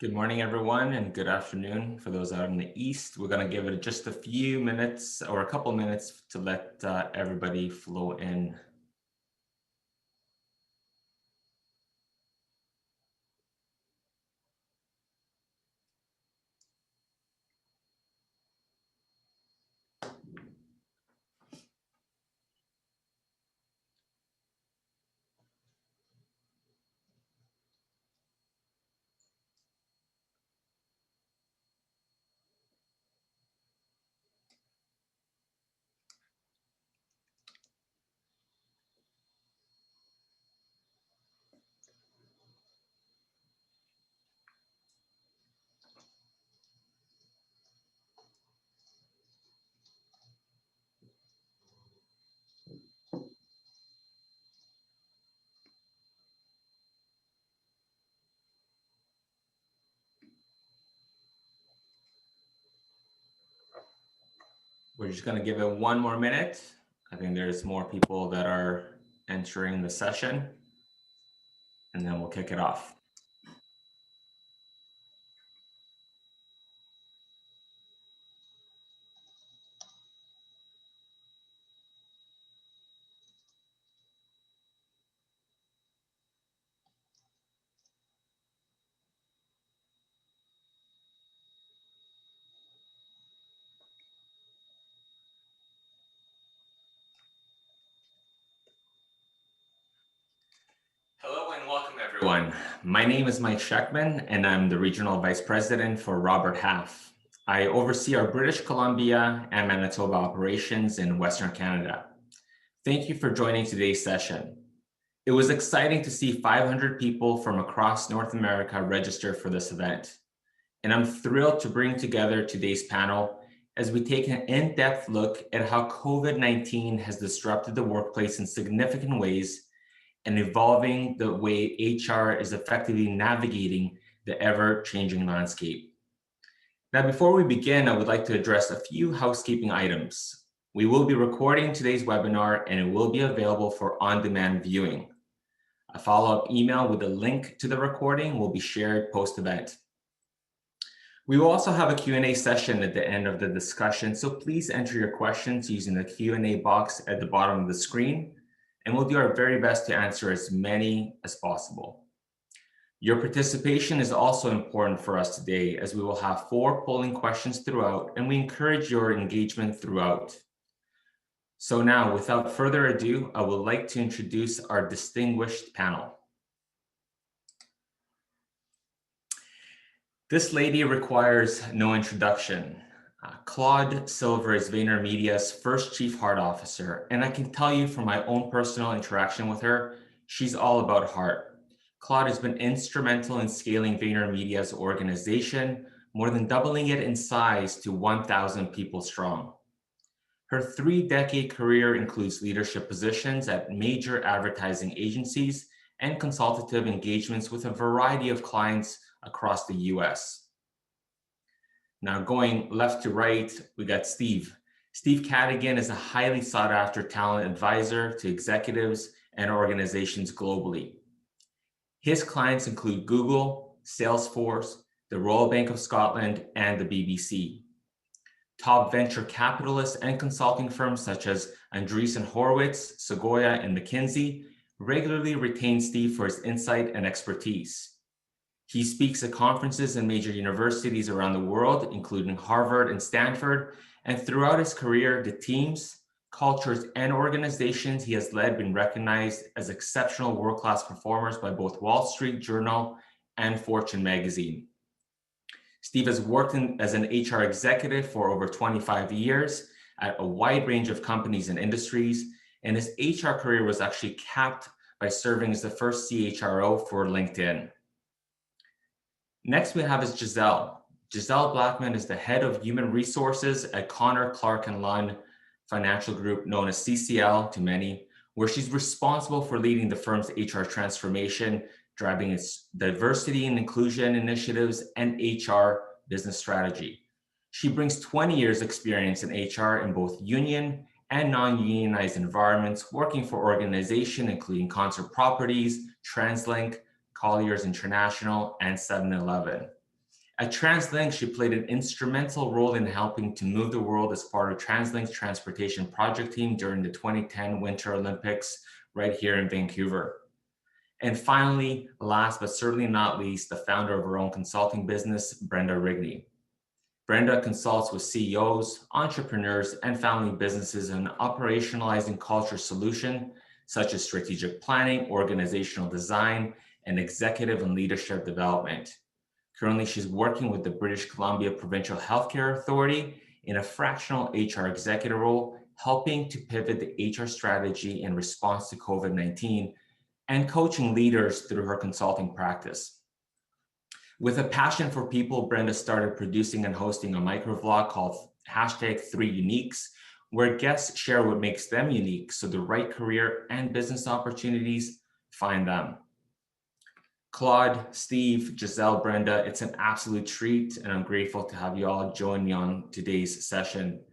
Good morning, everyone, and good afternoon for those out in the East. We're going to give it just a few minutes or a couple minutes to let everybody flow in. We're just going to give it one more minute. I think there's more people that are entering the session, and then we'll kick it off. Hello and welcome, everyone. My name is Mike Sheckman, and I'm the Regional Vice President for Robert Half. I oversee our British Columbia and Manitoba operations in Western Canada. Thank you for joining today's session. It was exciting to see 500 people from across North America register for this event. And I'm thrilled to bring together today's panel as we take an in-depth look at how COVID-19 has disrupted the workplace in significant ways and evolving the way HR is effectively navigating the ever-changing landscape. Now, before we begin, I would like to address a few housekeeping items. We will be recording today's webinar and it will be available for on-demand viewing. A follow-up email with a link to the recording will be shared post-event. We will also have a Q&A session at the end of the discussion, so please enter your questions using the Q&A box at the bottom of the screen, and we'll do our very best to answer as many as possible. Your participation is also important for us today, as we will have 4 polling questions throughout, and we encourage your engagement throughout. So now, without further ado, I would like to introduce our distinguished panel. This lady requires no introduction. Claude Silver is VaynerMedia's first Chief Heart Officer, and I can tell you from my own personal interaction with her, she's all about heart. Claude has been instrumental in scaling VaynerMedia's organization, more than doubling it in size to 1,000 people strong. Her 3-decade career includes leadership positions at major advertising agencies and consultative engagements with a variety of clients across the US. Now going left to right, we got Steve. Steve Cadigan is a highly sought after talent advisor to executives and organizations globally. His clients include Google, Salesforce, the Royal Bank of Scotland, and the BBC. Top venture capitalists and consulting firms such as Andreessen Horowitz, Sequoia, and McKinsey regularly retain Steve for his insight and expertise. He speaks at conferences in major universities around the world, including Harvard and Stanford, and throughout his career, the teams, cultures, and organizations he has led been recognized as exceptional world-class performers by both Wall Street Journal and Fortune magazine. Steve has worked as an HR executive for over 25 years at a wide range of companies and industries, and his HR career was actually capped by serving as the first CHRO for LinkedIn. Next we have is Giselle. Giselle Blackman is the head of human resources at Connor Clark and Lunn Financial Group, known as CCL to many, where she's responsible for leading the firm's HR transformation, driving its diversity and inclusion initiatives and HR business strategy. She brings 20 years experience in HR in both union and non-unionized environments, working for organizations including Concert Properties, TransLink, Colliers International, and 7-Eleven. At TransLink, she played an instrumental role in helping to move the world as part of TransLink's transportation project team during the 2010 Winter Olympics right here in Vancouver. And finally, last but certainly not least, the founder of her own consulting business, Brenda Rigney. Brenda consults with CEOs, entrepreneurs, and family businesses on operationalizing culture solutions such as strategic planning, organizational design, and executive and leadership development. Currently, she's working with the British Columbia Provincial Healthcare Authority in a fractional HR executive role, helping to pivot the HR strategy in response to COVID-19 and coaching leaders through her consulting practice. With a passion for people, Brenda started producing and hosting a microvlog called #3Uniques, where guests share what makes them unique so the right career and business opportunities find them. Claude, Steve, Giselle, Brenda, it's an absolute treat, and I'm grateful to have you all join me on today's session.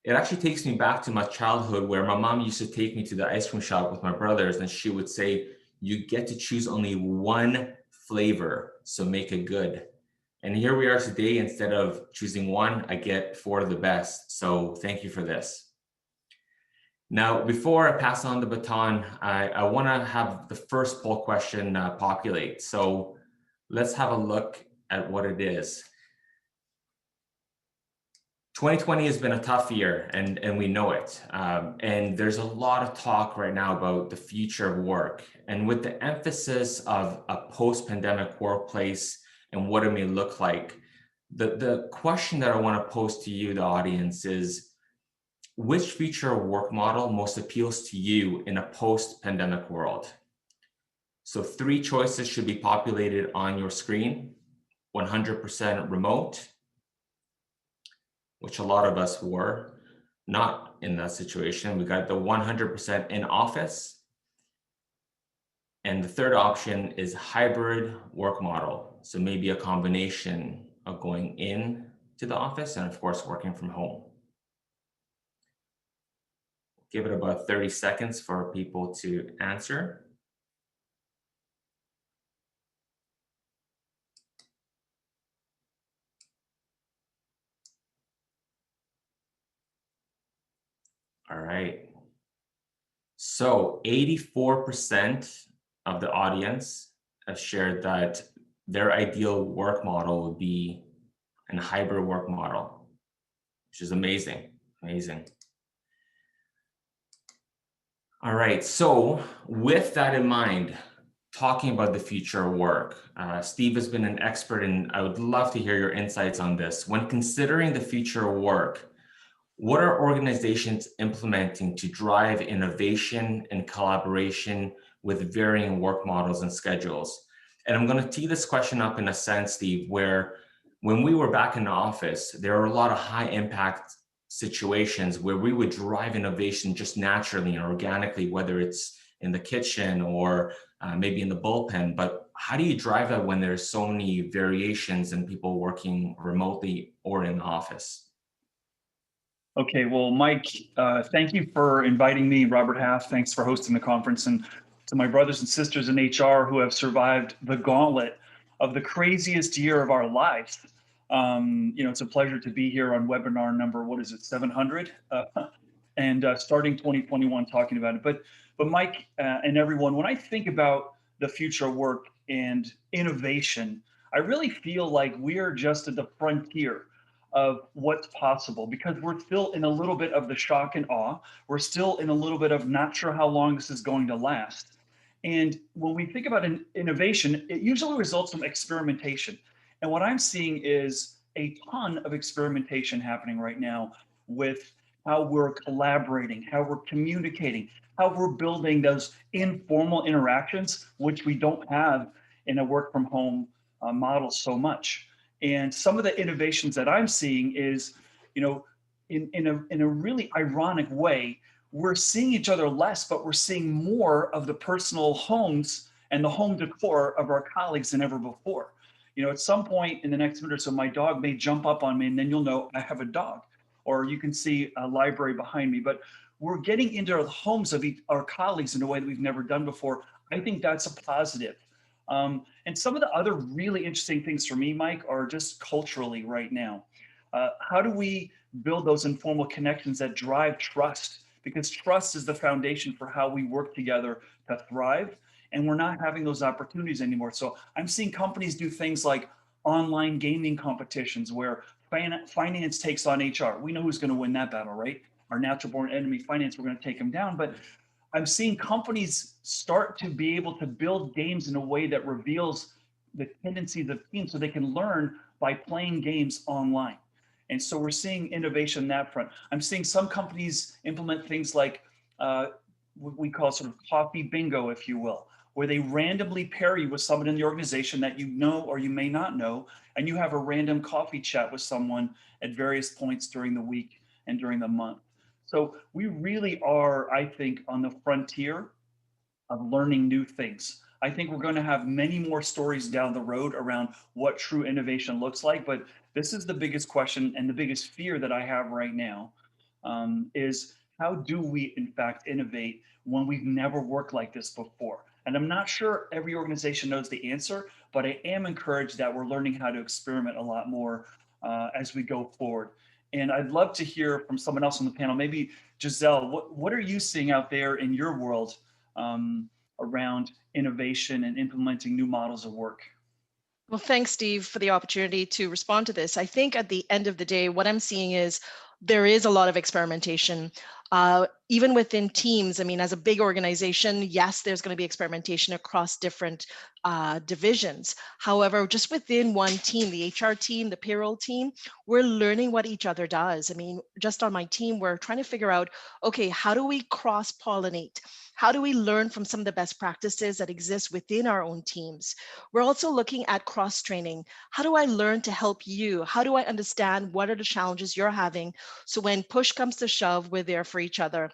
It actually takes me back to my childhood where my mom used to take me to the ice cream shop with my brothers, and she would say, you get to choose only one flavor, so make it good. And here we are today, instead of choosing one, I get 4 of the best. So thank you for this. Now, before I pass on the baton, I want to have the first poll question populate. So let's have a look at what it is. 2020 has been a tough year, and we know it. And there's a lot of talk right now about the future of work. And with the emphasis of a post-pandemic workplace and what it may look like, the question that I want to pose to you, the audience, is which future work model most appeals to you in a post-pandemic world? So 3 choices should be populated on your screen: 100% remote, which a lot of us were not in that situation. We got the 100% in office. And the third option is hybrid work model. So maybe a combination of going in to the office and of course, working from home. Give it about 30 seconds for people to answer. All right. So 84% of the audience have shared that their ideal work model would be a hybrid work model, which is amazing, amazing. All right, so with that in mind, talking about the future of work, Steve has been an expert, and I would love to hear your insights on this. When considering the future of work, what are organizations implementing to drive innovation and collaboration with varying work models and schedules? And I'm going to tee this question up in a sense, Steve, where when we were back in the office, there are a lot of high impact situations where we would drive innovation just naturally and organically, whether it's in the kitchen or maybe in the bullpen. But how do you drive that when there's so many variations and people working remotely or in the office? Okay, well, Mike, thank you for inviting me. Robert Half, thanks for hosting the conference. And to my brothers and sisters in HR who have survived the gauntlet of the craziest year of our lives. It's a pleasure to be here on webinar number, 700? And starting 2021 talking about it. But Mike and everyone, when I think about the future of work and innovation, I really feel like we are just at the frontier of what's possible, because we're still in a little bit of the shock and awe. We're still in a little bit of not sure how long this is going to last. And when we think about innovation, it usually results from experimentation. And what I'm seeing is a ton of experimentation happening right now with how we're collaborating, how we're communicating, how we're building those informal interactions, which we don't have in a work from home model so much. And some of the innovations that I'm seeing is, in a really ironic way, we're seeing each other less, but we're seeing more of the personal homes and the home decor of our colleagues than ever before. At some point in the next minute or so, my dog may jump up on me, and then you'll know I have a dog. Or you can see a library behind me. But we're getting into the homes of our colleagues in a way that we've never done before. I think that's a positive. And some of the other really interesting things for me, Mike, are just culturally right now. How do we build those informal connections that drive trust? Because trust is the foundation for how we work together to thrive. And we're not having those opportunities anymore. So I'm seeing companies do things like online gaming competitions where finance takes on HR. We know who's going to win that battle, right? Our natural born enemy, finance, we're going to take them down. But I'm seeing companies start to be able to build games in a way that reveals the tendencies of teams so they can learn by playing games online. And so we're seeing innovation on that front. I'm seeing some companies implement things like what we call sort of coffee bingo, if you will, where they randomly pair you with someone in the organization that you know or you may not know, and you have a random coffee chat with someone at various points during the week and during the month. So we really are, I think, on the frontier of learning new things. I think we're going to have many more stories down the road around what true innovation looks like. But this is the biggest question and the biggest fear that I have right now is how do we, in fact, innovate when we've never worked like this before? And I'm not sure every organization knows the answer, but I am encouraged that we're learning how to experiment a lot more as we go forward. And I'd love to hear from someone else on the panel, maybe Giselle, what are you seeing out there in your world around innovation and implementing new models of work? Well, thanks, Steve, for the opportunity to respond to this. I think at the end of the day, what I'm seeing is there is a lot of experimentation, even within teams. I mean, as a big organization, yes, there's going to be experimentation across different divisions. However, just within one team, the HR team, the payroll team, we're learning what each other does. I mean, just on my team, we're trying to figure out, okay, how do we cross-pollinate? How do we learn from some of the best practices that exist within our own teams? We're also looking at cross-training. How do I learn to help you? How do I understand what are the challenges you're having? So when push comes to shove, we're there for each other.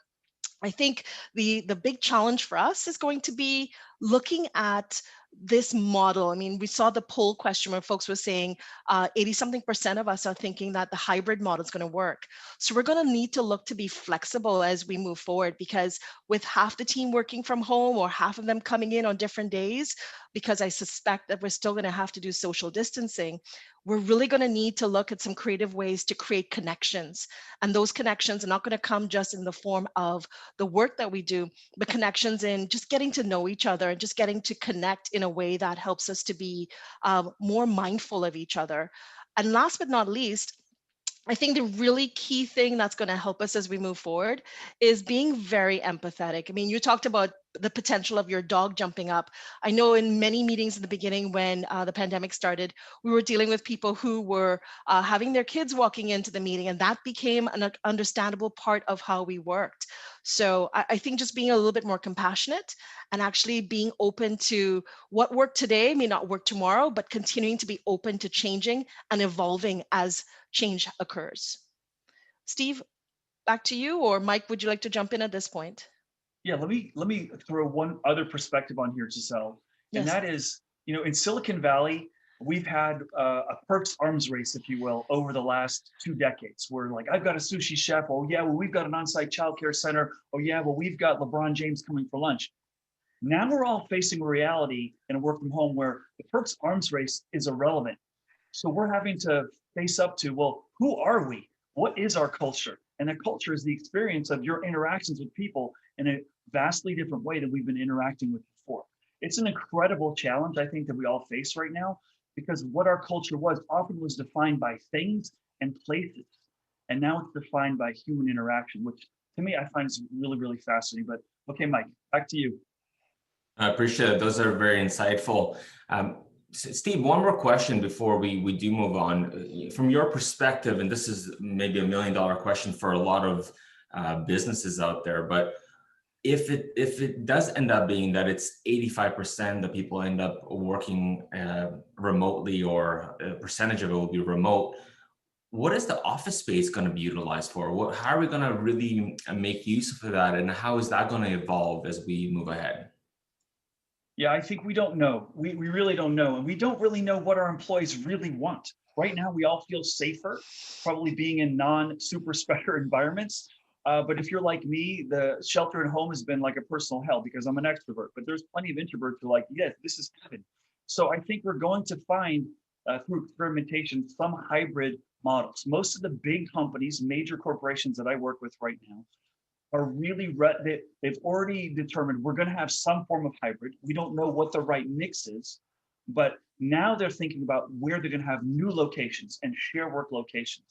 I think the big challenge for us is going to be looking at this model. I mean, we saw the poll question where folks were saying 80-something% of us are thinking that the hybrid model is going to work. So we're going to need to look to be flexible as we move forward, because with half the team working from home or half of them coming in on different days, because I suspect that we're still going to have to do social distancing, we're really going to need to look at some creative ways to create connections. And those connections are not going to come just in the form of the work that we do, but connections in just getting to know each other and just getting to connect in a way that helps us to be more mindful of each other. And last but not least, I think the really key thing that's going to help us as we move forward is being very empathetic. I mean, you talked about the potential of your dog jumping up. I know in many meetings in the beginning when the pandemic started, we were dealing with people who were having their kids walking into the meeting, and that became an understandable part of how we worked. So I think just being a little bit more compassionate and actually being open to what worked today may not work tomorrow, but continuing to be open to changing and evolving as change occurs. Steve, back to you, or Mike, would you like to jump in at this point? Yeah, let me throw one other perspective on here, Giselle, and Yes. that is, you know, in Silicon Valley, we've had a perks arms race, if you will, over the last 2 decades. Where like, I've got a sushi chef. Oh yeah, well we've got an on-site childcare center. Oh yeah, well we've got LeBron James coming for lunch. Now we're all facing a reality in a work from home where the perks arms race is irrelevant. So we're having to face up to, well, who are we? What is our culture? And that culture is the experience of your interactions with people in a vastly different way than we've been interacting with before. It's an incredible challenge, I think, that we all face right now, because what our culture was often was defined by things and places. And now it's defined by human interaction, which to me, I find is really, really fascinating. But okay, Mike, back to you. I appreciate it. Those are very insightful. Steve, one more question before we do move on. From your perspective, and this is maybe $1 million question for a lot of businesses out there, but if it does end up being that it's 85% that people end up working remotely, or a percentage of it will be remote, what is the office space going to be utilized for? How are we going to really make use of that, and how is that going to evolve as we move ahead? Yeah, I think we don't know. We really don't know. And we don't really know what our employees really want. Right now, we all feel safer, probably being in non-super spreader environments. But if you're like me, the shelter at home has been like a personal hell because I'm an extrovert. But there's plenty of introverts who are like, yes, this is heaven. So I think we're going to find through experimentation some hybrid models. Most of the big companies, major corporations that I work with right now, are really they've already determined we're going to have some form of hybrid. We don't know what the right mix is, but now they're thinking about where they're going to have new locations and share work locations.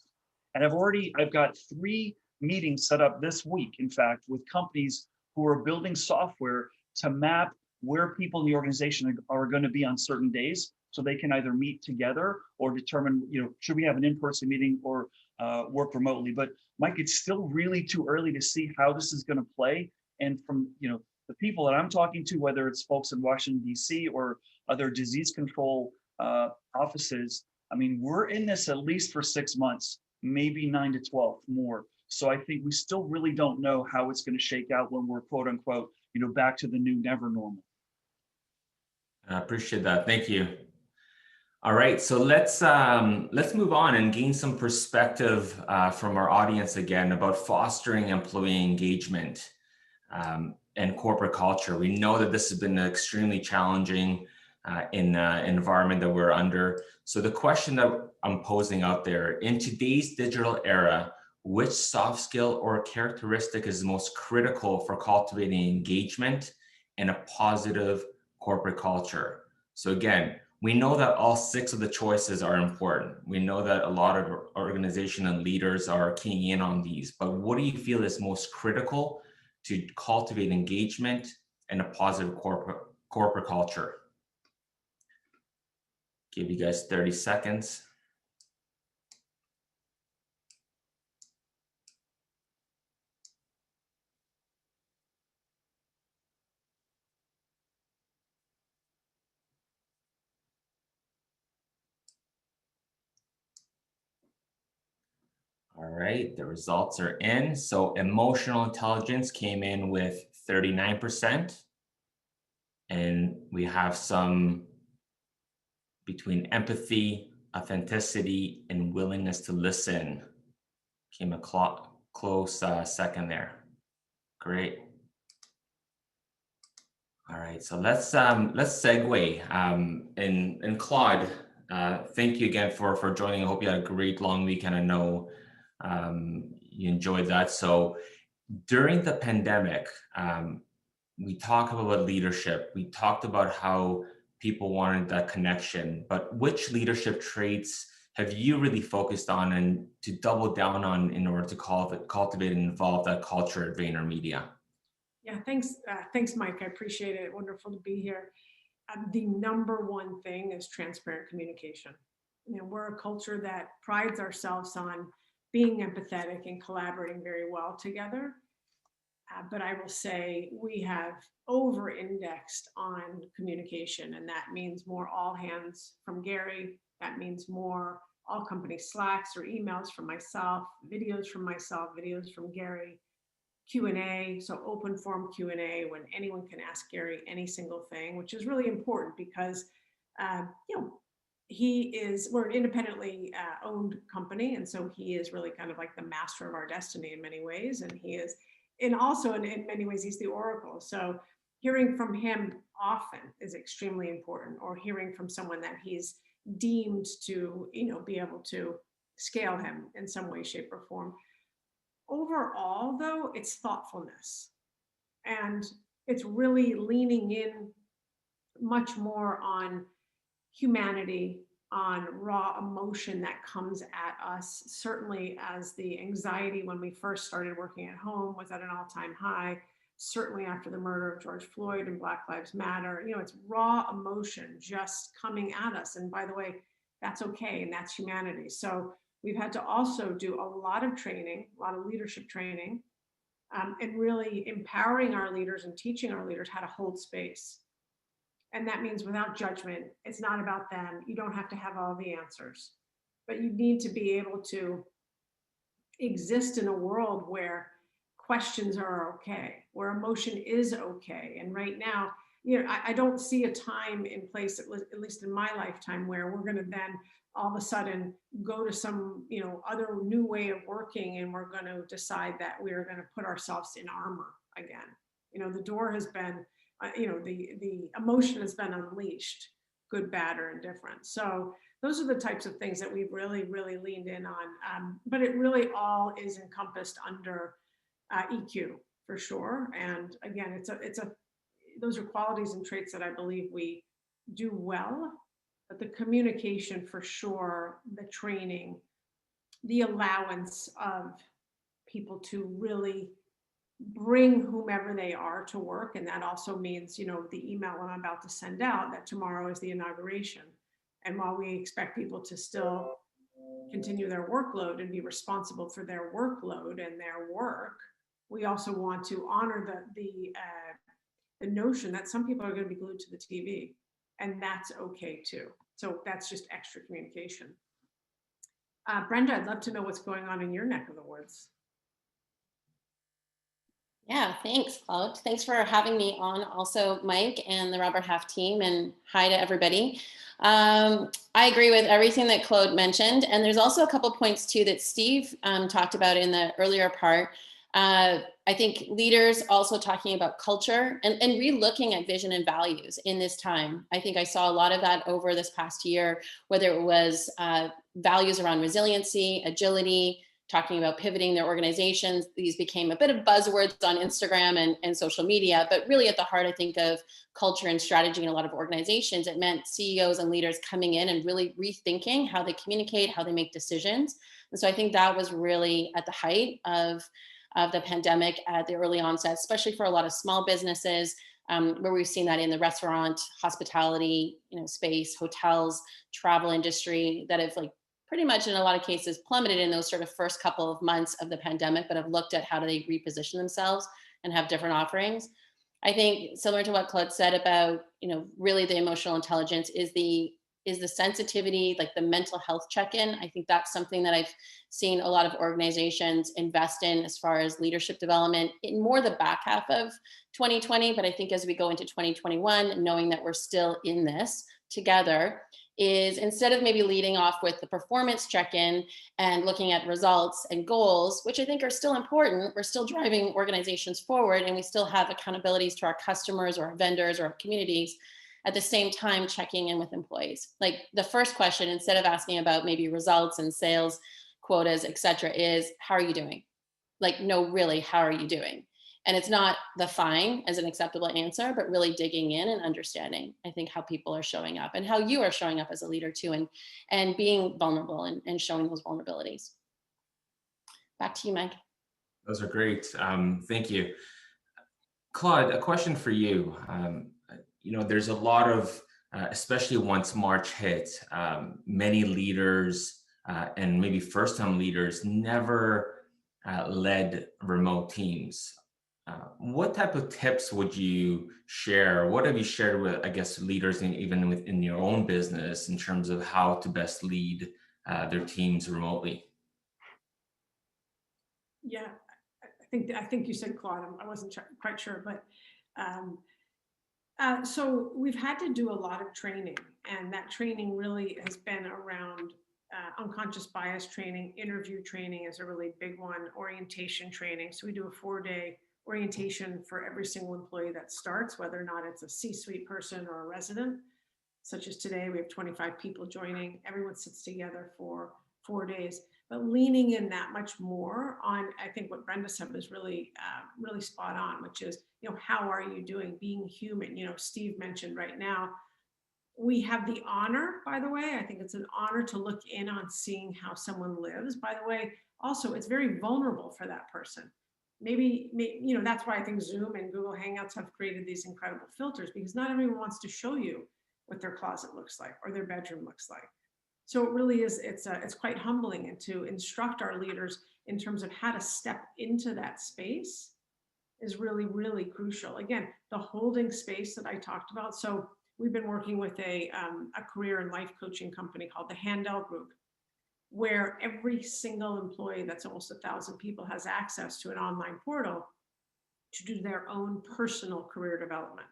And I've got 3 meetings set up this week, in fact, with companies who are building software to map where people in the organization are going to be on certain days, so they can either meet together or determine, should we have an in-person meeting or work remotely. But Mike, it's still really too early to see how this is going to play. And from the people that I'm talking to, whether it's folks in Washington D.C. or other disease control offices, I mean, we're in this at least for 6 months, maybe 9 to 12 more. So I think we still really don't know how it's going to shake out when we're quote unquote, back to the new never normal. I appreciate that. Thank you. All right, so let's move on and gain some perspective from our audience again about fostering employee engagement and corporate culture. We know that this has been extremely challenging in the environment that we're under. So the question that I'm posing out there, in today's digital era, which soft skill or characteristic is most critical for cultivating engagement and a positive corporate culture? So again, we know that all 6 of the choices are important. We know that a lot of organization and leaders are keying in on these, but what do you feel is most critical to cultivate engagement and a positive corporate culture? Give you guys 30 seconds. All right, the results are in. So emotional intelligence came in with 39%. And we have some between empathy, authenticity, and willingness to listen. Came a close second there. Great. All right, so let's segue. And Claude, thank you again for joining. I hope you had a great long weekend. I know you enjoyed that. So during the pandemic, we talked about leadership. We talked about how people wanted that connection, but which leadership traits have you really focused on and to double down on in order to cultivate and evolve that culture at VaynerMedia? Yeah, thanks, Mike. I appreciate it. Wonderful to be here. The number one thing is transparent communication. We're a culture that prides ourselves on being empathetic and collaborating very well together. But I will say we have over-indexed on communication, and that means more all hands from Gary. That means more all company Slacks or emails from myself, videos from Gary, Q&A, so open forum Q&A when anyone can ask Gary any single thing, which is really important because, we're an independently owned company. And so he is really kind of like the master of our destiny in many ways. And he is, and also in many ways, he's the oracle. So hearing from him often is extremely important, or hearing from someone that he's deemed to, be able to scale him in some way, shape, or form. Overall, though, it's thoughtfulness, and it's really leaning in much more on humanity, on raw emotion that comes at us. Certainly as the anxiety when we first started working at home was at an all-time high, certainly after the murder of George Floyd and Black Lives Matter, it's raw emotion just coming at us. And by the way, that's okay, and that's humanity. So we've had to also do a lot of training, a lot of leadership training, and really empowering our leaders and teaching our leaders how to hold space. And that means without judgment. It's not about them. You don't have to have all the answers, but you need to be able to exist in a world where questions are okay, where emotion is okay. And right now, I don't see a time in place, at least in my lifetime, where we're going to then all of a sudden go to some, other new way of working, and we're going to decide that we are going to put ourselves in armor again. The door has been, the emotion has been unleashed, good, bad, or indifferent. So those are the types of things that we've really, really leaned in on. But it really all is encompassed under EQ for sure. And again, those are qualities and traits that I believe we do well, but the communication for sure, the training, the allowance of people to really bring whomever they are to work. And that also means, the email I'm about to send out, that tomorrow is the inauguration. And while we expect people to still continue their workload and be responsible for their workload and their work, we also want to honor the notion that some people are going to be glued to the TV, and that's okay too. So that's just extra communication. Brenda, I'd love to know what's going on in your neck of the woods. Yeah, thanks, Claude. Thanks for having me on, also Mike and the Robert Half team, and hi to everybody. I agree with everything that Claude mentioned, and there's also a couple points too that Steve talked about in the earlier part. I think leaders also talking about culture and re-looking at vision and values in this time. I think I saw a lot of that over this past year, whether it was values around resiliency, agility, talking about pivoting their organizations. These became a bit of buzzwords on Instagram and social media, but really at the heart, I think, of culture and strategy in a lot of organizations, it meant CEOs and leaders coming in and really rethinking how they communicate, how they make decisions. And so I think that was really at the height of the pandemic at the early onset, especially for a lot of small businesses, where we've seen that in the restaurant, hospitality, space, hotels, travel industry, that have pretty much in a lot of cases plummeted in those sort of first couple of months of the pandemic, but have looked at how do they reposition themselves and have different offerings. I think similar to what Claude said about, really the emotional intelligence is the sensitivity, like the mental health check-in. I think that's something that I've seen a lot of organizations invest in as far as leadership development in more the back half of 2020. But I think as we go into 2021, knowing that we're still in this together, is instead of maybe leading off with the performance check-in and looking at results and goals, which I think are still important, we're still driving organizations forward and we still have accountabilities to our customers or our vendors or our communities, at the same time checking in with employees. Like the first question, instead of asking about maybe results and sales quotas, et cetera, is how are you doing? No, really, how are you doing? And it's not the fine as an acceptable answer, but really digging in and understanding, I think, how people are showing up and how you are showing up as a leader too, and being vulnerable and showing those vulnerabilities. Back to you, Mike. Those are great. Thank you. Claude, a question for you. There's a lot of, especially once March hit, many leaders and maybe first-time leaders never led remote teams. What type of tips would you share? What have you shared with, I guess, leaders even within your own business in terms of how to best lead their teams remotely? Yeah, I think you said Claude. I wasn't quite sure, but so we've had to do a lot of training, and that training really has been around unconscious bias training. Interview training is a really big one. Orientation training. So we do a 4-day orientation for every single employee that starts, whether or not it's a C-suite person or a resident. Such as today, we have 25 people joining. Everyone sits together for 4 days, but leaning in that much more on, I think what Brenda said was really, really spot on, which is, how are you doing? Being human. Steve mentioned right now, we have the honor, by the way, I think it's an honor to look in on seeing how someone lives. By the way, also, it's very vulnerable for that person. Maybe, that's why I think Zoom and Google Hangouts have created these incredible filters, because not everyone wants to show you what their closet looks like or their bedroom looks like. So it really is, it's quite humbling, and to instruct our leaders in terms of how to step into that space is really, really crucial. Again, the holding space that I talked about. So we've been working with a career and life coaching company called the Handel Group, where every single employee, that's almost 1,000 people, has access to an online portal to do their own personal career development.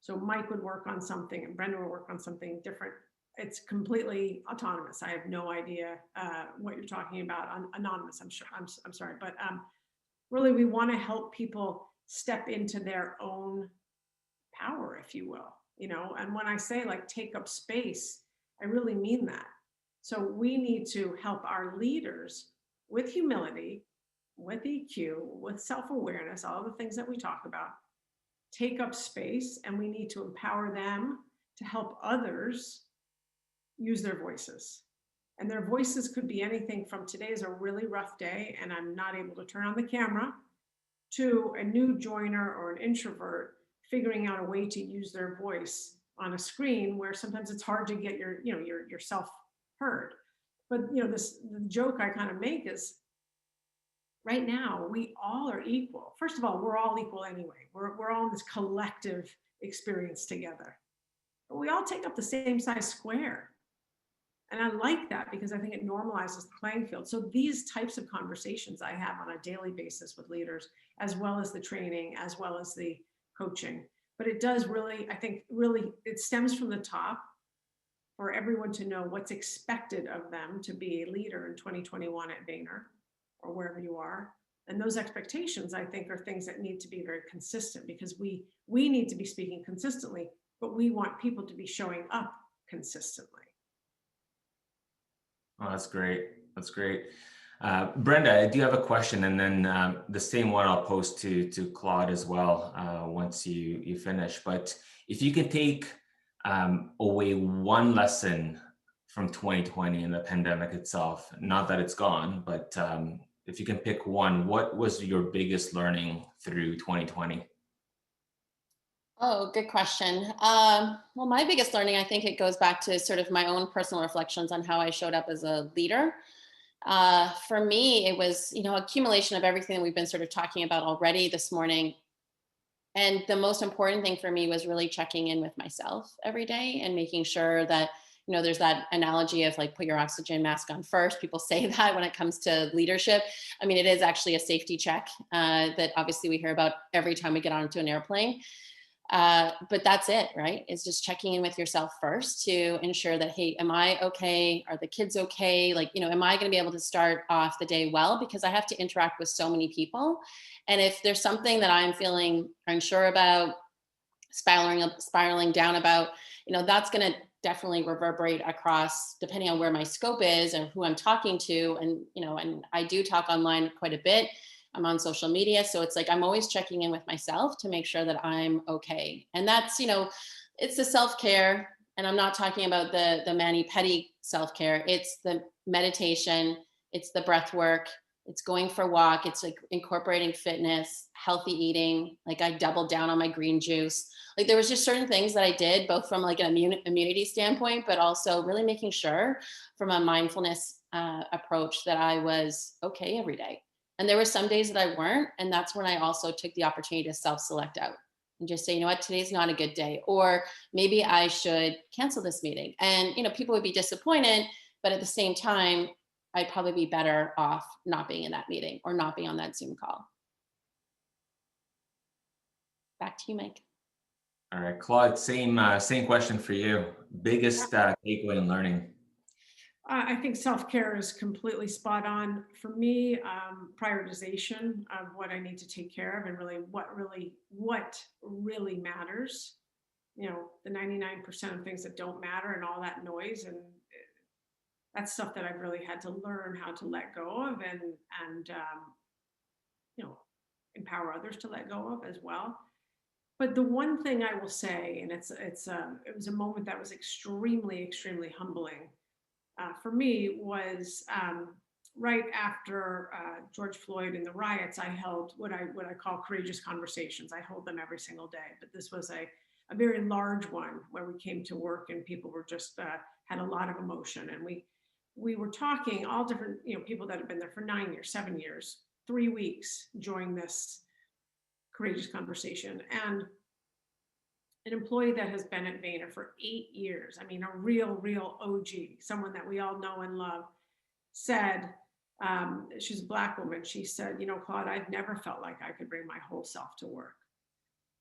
So Mike would work on something and Brenda would work on something different. It's completely autonomous. I have no idea what you're talking about on anonymous. I'm sure. I'm sorry, but really, we want to help people step into their own power, if you will. You know, and when I say like take up space, I really mean that. So we need to help our leaders with humility, with EQ, with self-awareness, all the things that we talk about, take up space, and we need to empower them to help others use their voices. And their voices could be anything from today is a really rough day and I'm not able to turn on the camera, to a new joiner or an introvert figuring out a way to use their voice on a screen where sometimes it's hard to get yourself heard. But the joke I kind of make is right now we all are equal. First of all, we're all equal anyway. We're all in this collective experience together. But we all take up the same size square. And I like that because I think it normalizes the playing field. So these types of conversations I have on a daily basis with leaders, as well as the training, as well as the coaching. But it does really, I think, really, it stems from the top for everyone to know what's expected of them to be a leader in 2021 at Vayner or wherever you are. And those expectations, I think, are things that need to be very consistent because we need to be speaking consistently, but we want people to be showing up consistently. Oh, that's great. That's great. Brenda, I do have a question, and then the same one I'll post to Claude as well once you finish. But if you can take away one lesson from 2020 and the pandemic itself, not that it's gone, but if you can pick one, what was your biggest learning through 2020? Oh, good question. Well, my biggest learning, I think it goes back to sort of my own personal reflections on how I showed up as a leader. For me, it was, accumulation of everything that we've been sort of talking about already this morning. And the most important thing for me was really checking in with myself every day and making sure that, there's that analogy of like, put your oxygen mask on first. People say that when it comes to leadership. I mean, it is actually a safety check that obviously we hear about every time we get onto an airplane. But that's it, right? It's just checking in with yourself first to ensure that, hey, am I okay? Are the kids okay? Like, am I going to be able to start off the day well? Because I have to interact with so many people. And if there's something that I'm feeling unsure about, spiraling down about, that's going to definitely reverberate across, depending on where my scope is and who I'm talking to. And, and I do talk online quite a bit. I'm on social media. So it's like, I'm always checking in with myself to make sure that I'm okay. And that's, it's the self-care. And I'm not talking about the mani-pedi self-care. It's the meditation. It's the breath work. It's going for a walk. It's like incorporating fitness, healthy eating. Like I doubled down on my green juice. Like there was just certain things that I did, both from like an immunity standpoint, but also really making sure from a mindfulness approach that I was okay every day. And there were some days that I weren't. And that's when I also took the opportunity to self-select out and just say, today's not a good day, or maybe I should cancel this meeting. And, people would be disappointed, but at the same time, I'd probably be better off not being in that meeting or not being on that Zoom call. Back to you, Mike. All right, Claude, same question for you. Biggest takeaway and learning? I think self-care is completely spot on. For me, prioritization of what I need to take care of and really what really matters. The 99% of things that don't matter and all that noise, and that's stuff that I've really had to learn how to let go of and empower others to let go of as well. But the one thing I will say, and it was a moment that was extremely, extremely humbling. For me was right after George Floyd and the riots, I held what I call courageous conversations. I hold them every single day, but this was a very large one where we came to work and people were just had a lot of emotion, and we were talking all different people that have been there for 9 years, 7 years, 3 weeks during this courageous conversation, and an employee that has been at Vayner for 8 years, I mean, a real OG, someone that we all know and love, said, she's a Black woman, she said, Claude, I've never felt like I could bring my whole self to work.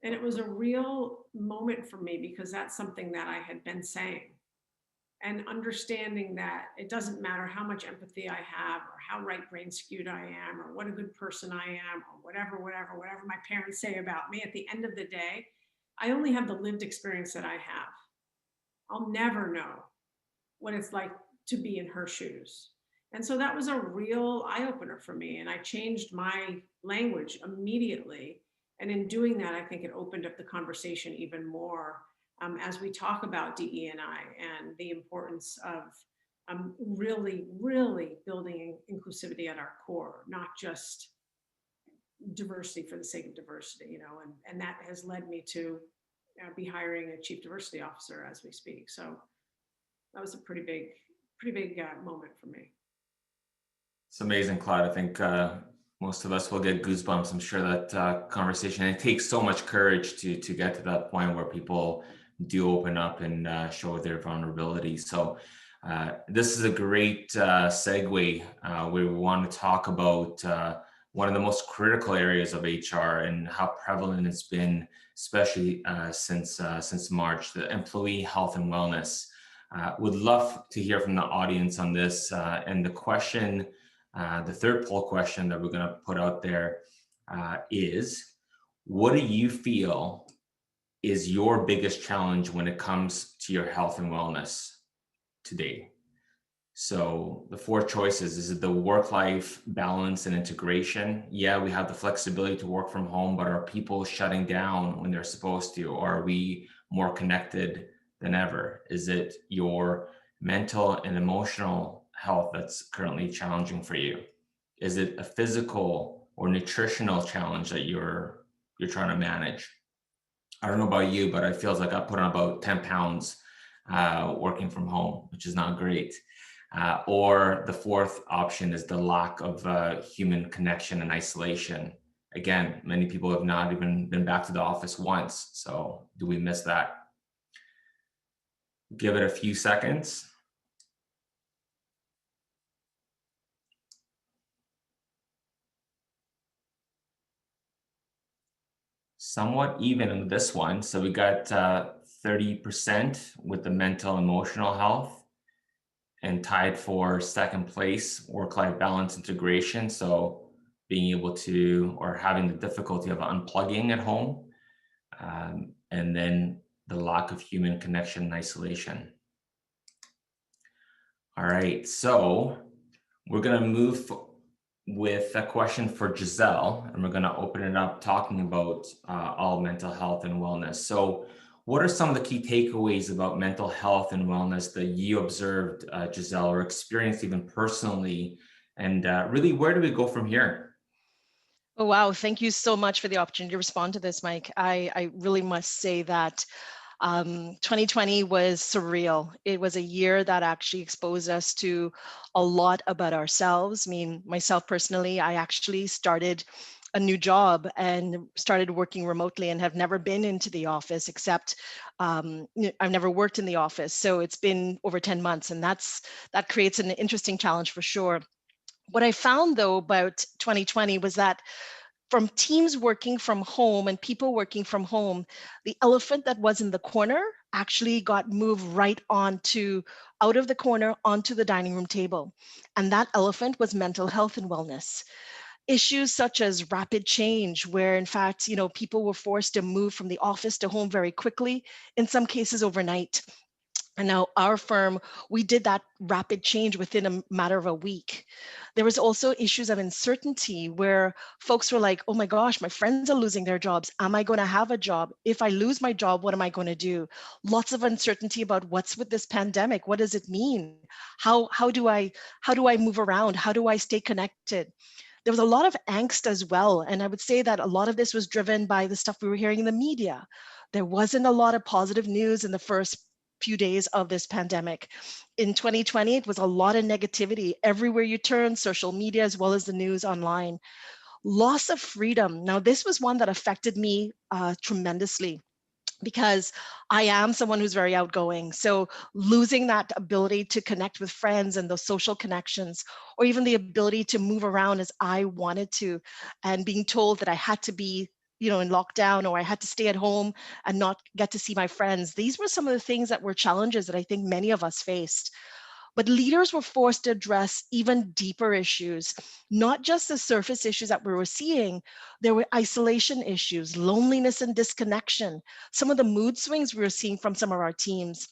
And it was a real moment for me because that's something that I had been saying. And understanding that it doesn't matter how much empathy I have or how right brain skewed I am or what a good person I am or whatever my parents say about me, at the end of the day, I only have the lived experience that I have. I'll never know what it's like to be in her shoes. And so that was a real eye opener for me. And I changed my language immediately. And in doing that, I think it opened up the conversation even more, as we talk about DE&I and the importance of really, really building inclusivity at our core, not just diversity for the sake of diversity, and that has led me to be hiring a chief diversity officer as we speak. So that was a pretty big moment for me. It's amazing, Claude. I think most of us will get goosebumps. I'm sure that conversation, it takes so much courage to get to that point where people do open up and show their vulnerability. So this is a great segue where we want to talk about one of the most critical areas of HR and how prevalent it's been, especially since March, the employee health and wellness. Would love to hear from the audience on this. And the question, the third poll question that we're going to put out there is, what do you feel is your biggest challenge when it comes to your health and wellness today? So the four choices: is it the work-life balance and integration? Yeah, we have the flexibility to work from home, but are people shutting down when they're supposed to? Or are we more connected than ever? Is it your mental and emotional health that's currently challenging for you? Is it a physical or nutritional challenge that you're trying to manage? I don't know about you, but I feel like I put on about 10 pounds working from home, which is not great. Or the fourth option is the lack of human connection and isolation. Again, many people have not even been back to the office once. So do we miss that? Give it a few seconds. Somewhat even in this one. So we got 30% with the mental emotional health, and tied for second place, work-life balance integration. So being able to, or having the difficulty of unplugging at home. And then the lack of human connection and isolation. All right, so we're gonna move with a question for Giselle, and we're gonna open it up talking about all mental health and wellness. So what are some of the key takeaways about mental health and wellness that you observed, Giselle, or experienced even personally? And really, where do we go from here? Oh, wow. Thank you so much for the opportunity to respond to this, Mike. I really must say that 2020 was surreal. It was a year that actually exposed us to a lot about ourselves. I mean, myself personally, I actually started a new job and started working remotely and have never been into the office except I've never worked in the office. So it's been over 10 months, and that creates an interesting challenge for sure. What I found though about 2020 was that from teams working from home and people working from home, the elephant that was in the corner actually got moved right out of the corner onto the dining room table. And that elephant was mental health and wellness. Issues such as rapid change, where in fact, people were forced to move from the office to home very quickly, in some cases overnight. And now our firm, we did that rapid change within a matter of a week. There was also issues of uncertainty where folks were like, oh my gosh, my friends are losing their jobs. Am I going to have a job? If I lose my job, what am I going to do? Lots of uncertainty about what's with this pandemic. What does it mean? How do I move around? How do I stay connected? There was a lot of angst as well. And I would say that a lot of this was driven by the stuff we were hearing in the media. There wasn't a lot of positive news in the first few days of this pandemic. In 2020, it was a lot of negativity everywhere you turn, social media as well as the news online. Loss of freedom. Now, this was one that affected me tremendously because I am someone who's very outgoing. So losing that ability to connect with friends and those social connections, or even the ability to move around as I wanted to, and being told that I had to be in lockdown, or I had to stay at home and not get to see my friends. These were some of the things that were challenges that I think many of us faced. But leaders were forced to address even deeper issues, not just the surface issues that we were seeing. There were isolation issues, loneliness and disconnection, some of the mood swings we were seeing from some of our teams.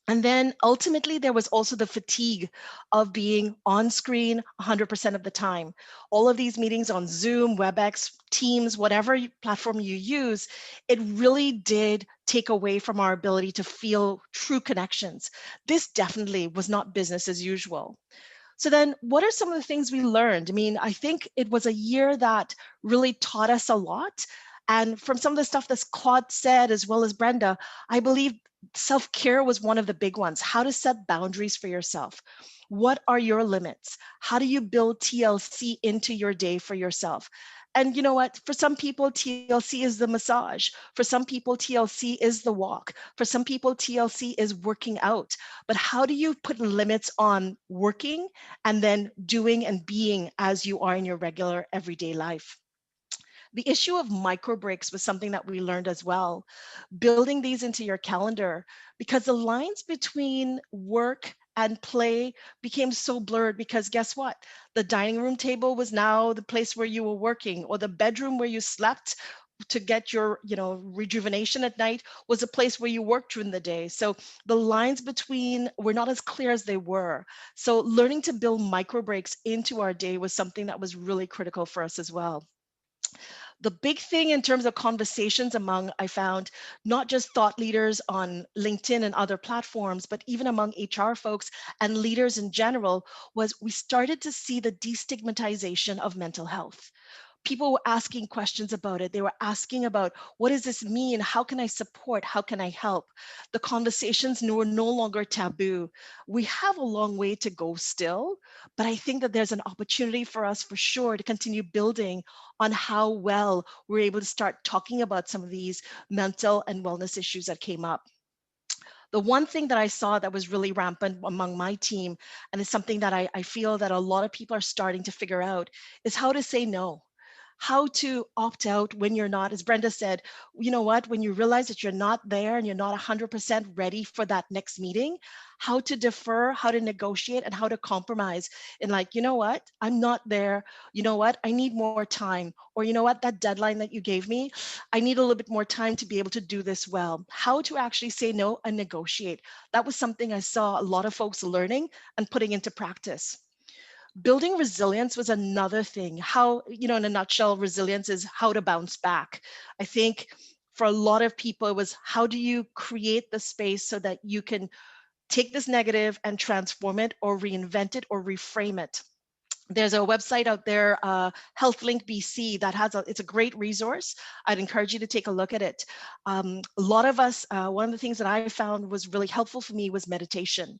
And then ultimately, there was also the fatigue of being on screen 100% of the time. All of these meetings on Zoom, WebEx, Teams, whatever platform you use, it really did take away from our ability to feel true connections. This definitely was not business as usual. So then what are some of the things we learned? I mean, I think it was a year that really taught us a lot. And from some of the stuff that Claude said, as well as Brenda, I believe self-care was one of the big ones. How to set boundaries for yourself. What are your limits? How do you build TLC into your day for yourself? And you know what? For some people, TLC is the massage. For some people, TLC is the walk. For some people, TLC is working out. But how do you put limits on working and then doing and being as you are in your regular everyday life? The issue of micro breaks was something that we learned as well. Building these into your calendar, because the lines between work and play became so blurred, because guess what? The dining room table was now the place where you were working, or the bedroom where you slept to get your rejuvenation at night was a place where you worked during the day. So the lines between were not as clear as they were. So learning to build micro breaks into our day was something that was really critical for us as well. The big thing in terms of conversations among, I found, not just thought leaders on LinkedIn and other platforms, but even among HR folks and leaders in general, was we started to see the destigmatization of mental health. People were asking questions about it. They were asking about, what does this mean? How can I support? How can I help? The conversations were no longer taboo. We have a long way to go still, but I think that there's an opportunity for us for sure to continue building on how well we're able to start talking about some of these mental and wellness issues that came up. The one thing that I saw that was really rampant among my team, and it's something that I feel that a lot of people are starting to figure out, is how to say no. How to opt out when you're not, as Brenda said, you know what, when you realize that you're not there and you're not 100% ready for that next meeting, how to defer, how to negotiate, and how to compromise. And like, you know what, I'm not there. You know what, I need more time. Or you know what, that deadline that you gave me, I need a little bit more time to be able to do this well. How to actually say no and negotiate. That was something I saw a lot of folks learning and putting into practice. Building resilience was another thing. How, in a nutshell, resilience is how to bounce back. I think for a lot of people, it was how do you create the space so that you can take this negative and transform it or reinvent it or reframe it. There's a website out there, HealthLink BC, that it's a great resource. I'd encourage you to take a look at it. A lot of us, one of the things that I found was really helpful for me was meditation.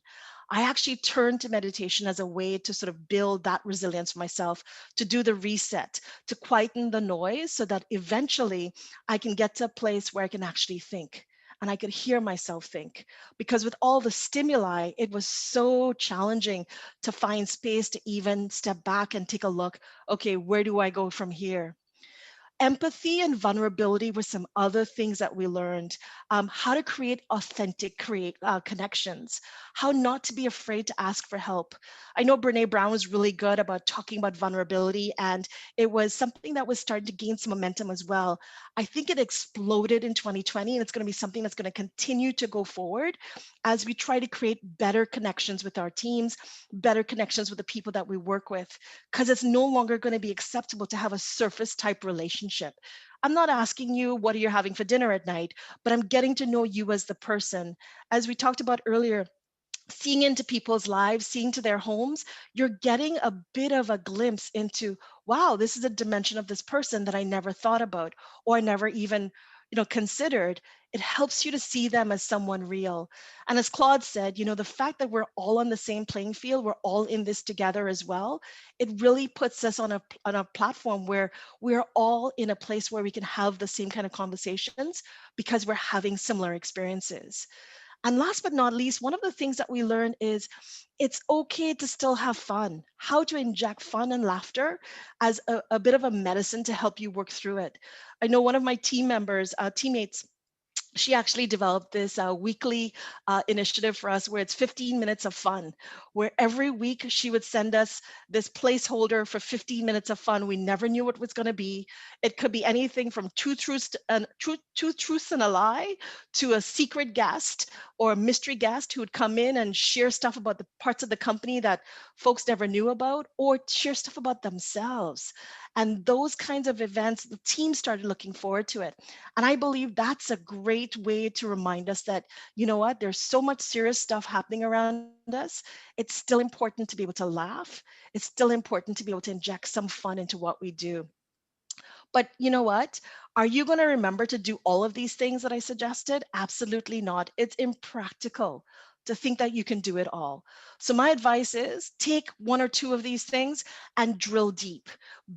I actually turned to meditation as a way to sort of build that resilience for myself, to do the reset, to quieten the noise so that eventually I can get to a place where I can actually think and I could hear myself think. Because with all the stimuli, it was so challenging to find space to even step back and take a look. Okay, where do I go from here? Empathy and vulnerability were some other things that we learned. How to create authentic connections, how not to be afraid to ask for help. I know Brene Brown was really good about talking about vulnerability, and it was something that was starting to gain some momentum as well. I think it exploded in 2020, and it's going to be something that's going to continue to go forward as we try to create better connections with our teams, better connections with the people that we work with, because it's no longer going to be acceptable to have a surface type relationship. I'm not asking you what are you having for dinner at night, but I'm getting to know you as the person. As we talked about earlier, seeing into people's lives, seeing to their homes, you're getting a bit of a glimpse into, wow, this is a dimension of this person that I never thought about or I never even considered. It helps you to see them as someone real. And as Claude said, the fact that we're all on the same playing field, we're all in this together as well, it really puts us on a platform where we're all in a place where we can have the same kind of conversations because we're having similar experiences. And last but not least, one of the things that we learn is it's okay to still have fun, how to inject fun and laughter as a bit of a medicine to help you work through it. I know one of my teammates, she actually developed this weekly initiative for us where it's 15 minutes of fun, where every week she would send us this placeholder for 15 minutes of fun. We never knew what it was going to be. It could be anything from two truths and a lie to a secret guest or a mystery guest who would come in and share stuff about the parts of the company that folks never knew about, or share stuff about themselves. And those kinds of events, the team started looking forward to it. And I believe that's a great way to remind us that, you know what, there's so much serious stuff happening around us. It's still important to be able to laugh. It's still important to be able to inject some fun into what we do. But you know what? Are you going to remember to do all of these things that I suggested? Absolutely not. It's impractical to think that you can do it all. So my advice is take one or two of these things and drill deep.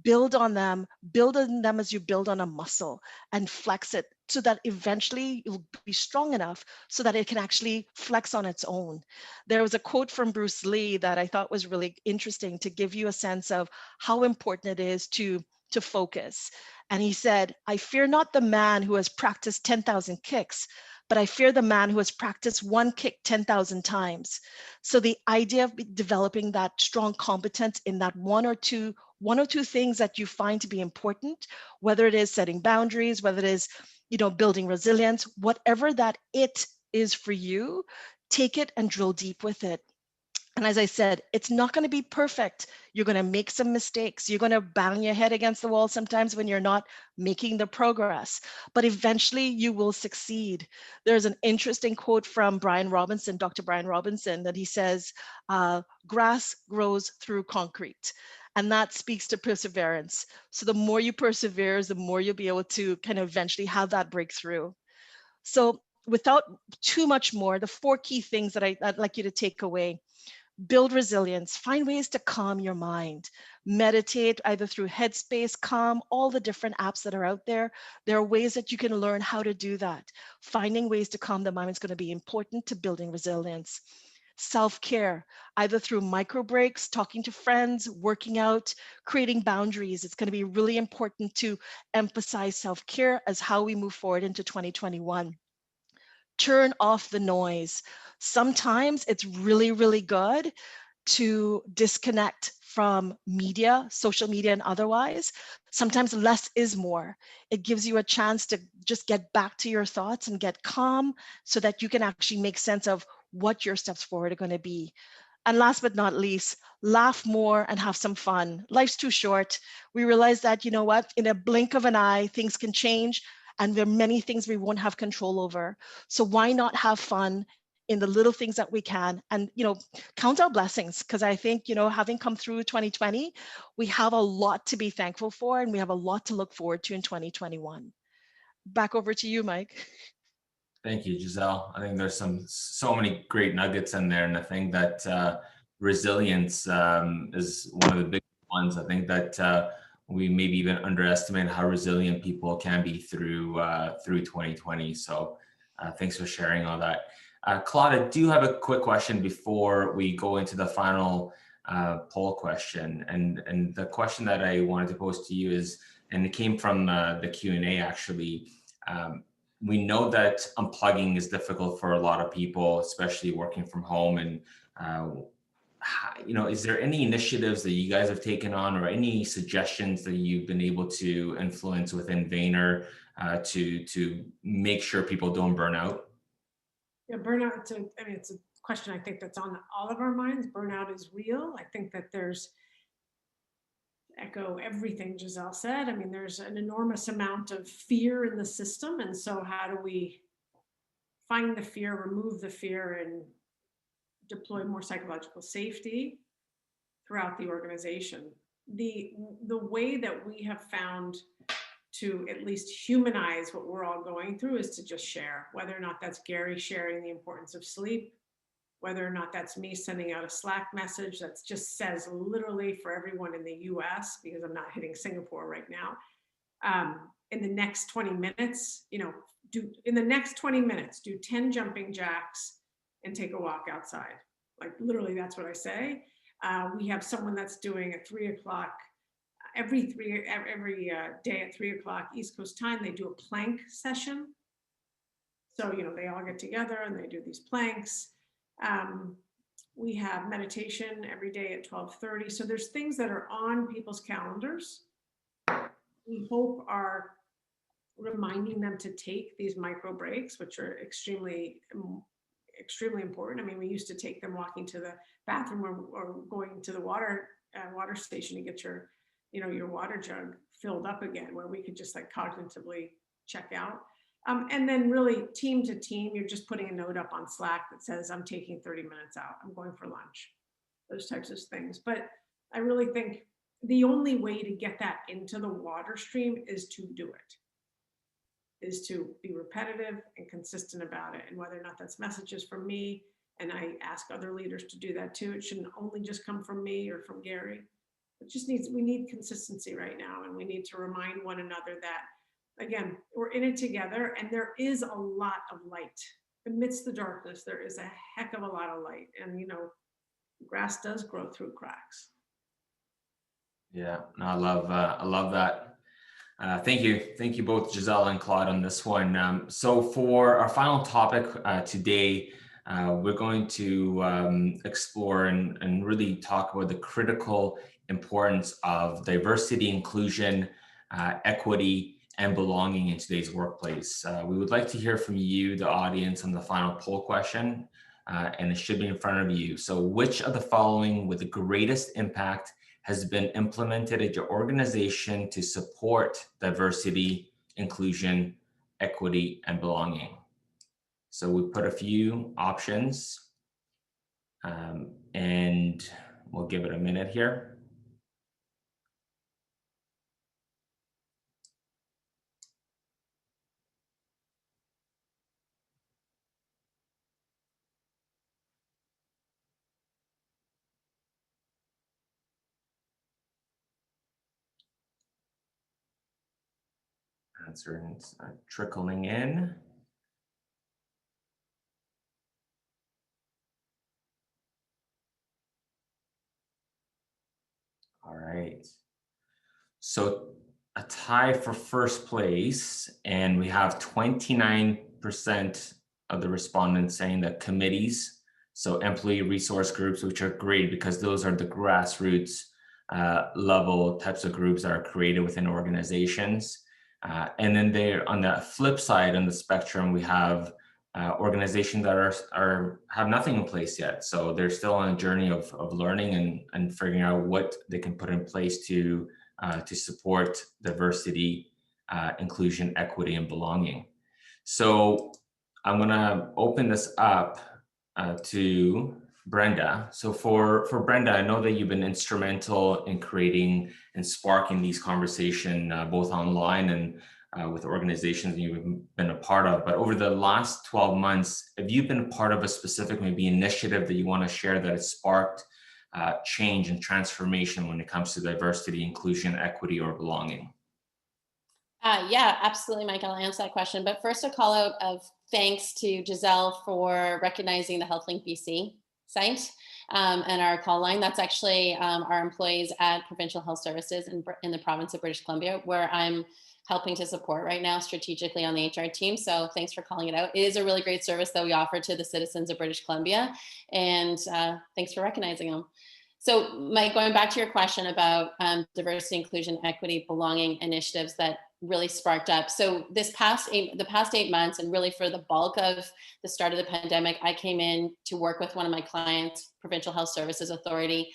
Build on them as you build on a muscle, and flex it so that eventually you'll be strong enough so that it can actually flex on its own. There was a quote from Bruce Lee that I thought was really interesting to give you a sense of how important it is to focus. And he said, I fear not the man who has practiced 10,000 kicks, but I fear the man who has practiced one kick 10,000 times. So the idea of developing that strong competence in that one or two things that you find to be important, whether it is setting boundaries, whether it is, building resilience, whatever that it is for you, take it and drill deep with it. And as I said, it's not going to be perfect. You're going to make some mistakes. You're going to bang your head against the wall sometimes when you're not making the progress, but eventually you will succeed. There's an interesting quote from Brian Robinson, Dr. Brian Robinson, that he says, grass grows through concrete. And that speaks to perseverance. So the more you persevere, the more you'll be able to kind of eventually have that breakthrough. So without too much more, the 4 key things that I'd like you to take away: build resilience, find ways to calm your mind, meditate either through Headspace, Calm, all the different apps that are out there. There are ways that you can learn how to do that. Finding ways to calm the mind is going to be important to building resilience. Self-care, either through micro breaks, talking to friends, working out, creating boundaries. It's going to be really important to emphasize self-care as how we move forward into 2021. Turn off the noise. Sometimes it's really, really good to disconnect from media, social media and otherwise. Sometimes less is more. It gives you a chance to just get back to your thoughts and get calm so that you can actually make sense of what your steps forward are going to be. And last but not least, laugh more and have some fun. Life's too short. We realize that, you know what, in a blink of an eye, things can change, and there are many things we won't have control over. So why not have fun in the little things that we can, and count our blessings? Because I think, having come through 2020, we have a lot to be thankful for, and we have a lot to look forward to in 2021. Back over to you, Mike. Thank you, Giselle. I think there's so many great nuggets in there, and I think that resilience is one of the big ones. I think that we maybe even underestimate how resilient people can be through 2020. So thanks for sharing all that. Claude, I do have a quick question before we go into the final poll question. And the question that I wanted to pose to you is, and it came from the Q&A actually, we know that unplugging is difficult for a lot of people, especially working from home. And, is there any initiatives that you guys have taken on, or any suggestions that you've been able to influence within Vayner to make sure people don't burn out? Yeah, burnout, it's a question I think that's on all of our minds. Burnout is real. I think that echo everything Giselle said. I mean, there's an enormous amount of fear in the system. And so how do we find the fear, remove the fear, and deploy more psychological safety throughout the organization? The way that we have found to at least humanize what we're all going through is to just share, whether or not that's Gary sharing the importance of sleep, whether or not that's me sending out a Slack message that just says literally for everyone in the US, because I'm not hitting Singapore right now, in the next 20 minutes, do in the next 20 minutes, do 10 jumping jacks and take a walk outside. Like literally, that's what I say. We have someone that's doing at 3 o'clock every day at 3 o'clock East Coast time. They do a plank session. So, they all get together and they do these planks. We have meditation every day at 12:30. So there's things that are on people's calendars. We hope are reminding them to take these micro breaks, which are extremely important. I mean, we used to take them walking to the bathroom or going to the water station to get your water jug filled up again, where we could just like cognitively check out. And then really team to team, you're just putting a note up on Slack that says, I'm taking 30 minutes out, I'm going for lunch, those types of things. But I really think the only way to get that into the water stream is to do it, is to be repetitive and consistent about it. And whether or not that's messages from me, and I ask other leaders to do that too. It shouldn't only just come from me or from Gary. We need consistency right now. And we need to remind one another that, again, we're in it together, and there is a lot of light. Amidst the darkness, there is a heck of a lot of light. And, grass does grow through cracks. Yeah, no, I love that. Thank you both, Giselle and Claude, on this one. So for our final topic today, we're going to explore and really talk about the critical importance of diversity, inclusion, equity, and belonging in today's workplace. We would like to hear from you, the audience, on the final poll question, and it should be in front of you. So which of the following with the greatest impact has been implemented at your organization to support diversity, inclusion, equity, and belonging? So we put a few options, and we'll give it a minute here. Answers are trickling in. All right. So a tie for first place, and we have 29% of the respondents saying that committees, so employee resource groups, which are great because those are the grassroots level types of groups that are created within organizations. And then there, on the flip side on the spectrum, we have organizations that have nothing in place yet. So they're still on a journey of learning and figuring out what they can put in place to support diversity, inclusion, equity, and belonging. So I'm gonna open this up to Brenda. So for Brenda, I know that you've been instrumental in creating and sparking these conversations both online and with organizations you've been a part of. But over the last 12 months, have you been a part of a specific maybe initiative that you want to share that has sparked change and transformation when it comes to diversity, inclusion, equity, or belonging? Yeah, absolutely, Mike. I'll answer that question. But first, a call out of thanks to Giselle for recognizing the HealthLink BC site and our call line. That's actually our employees at Provincial Health Services in the province of British Columbia, where I'm helping to support right now strategically on the HR team. So thanks for calling it out. It is a really great service that we offer to the citizens of British Columbia. And thanks for recognizing them. So Mike, going back to your question about diversity, inclusion, equity, belonging initiatives that really sparked up. So the past 8 months, and really for the bulk of the start of the pandemic, I came in to work with one of my clients, Provincial Health Services Authority.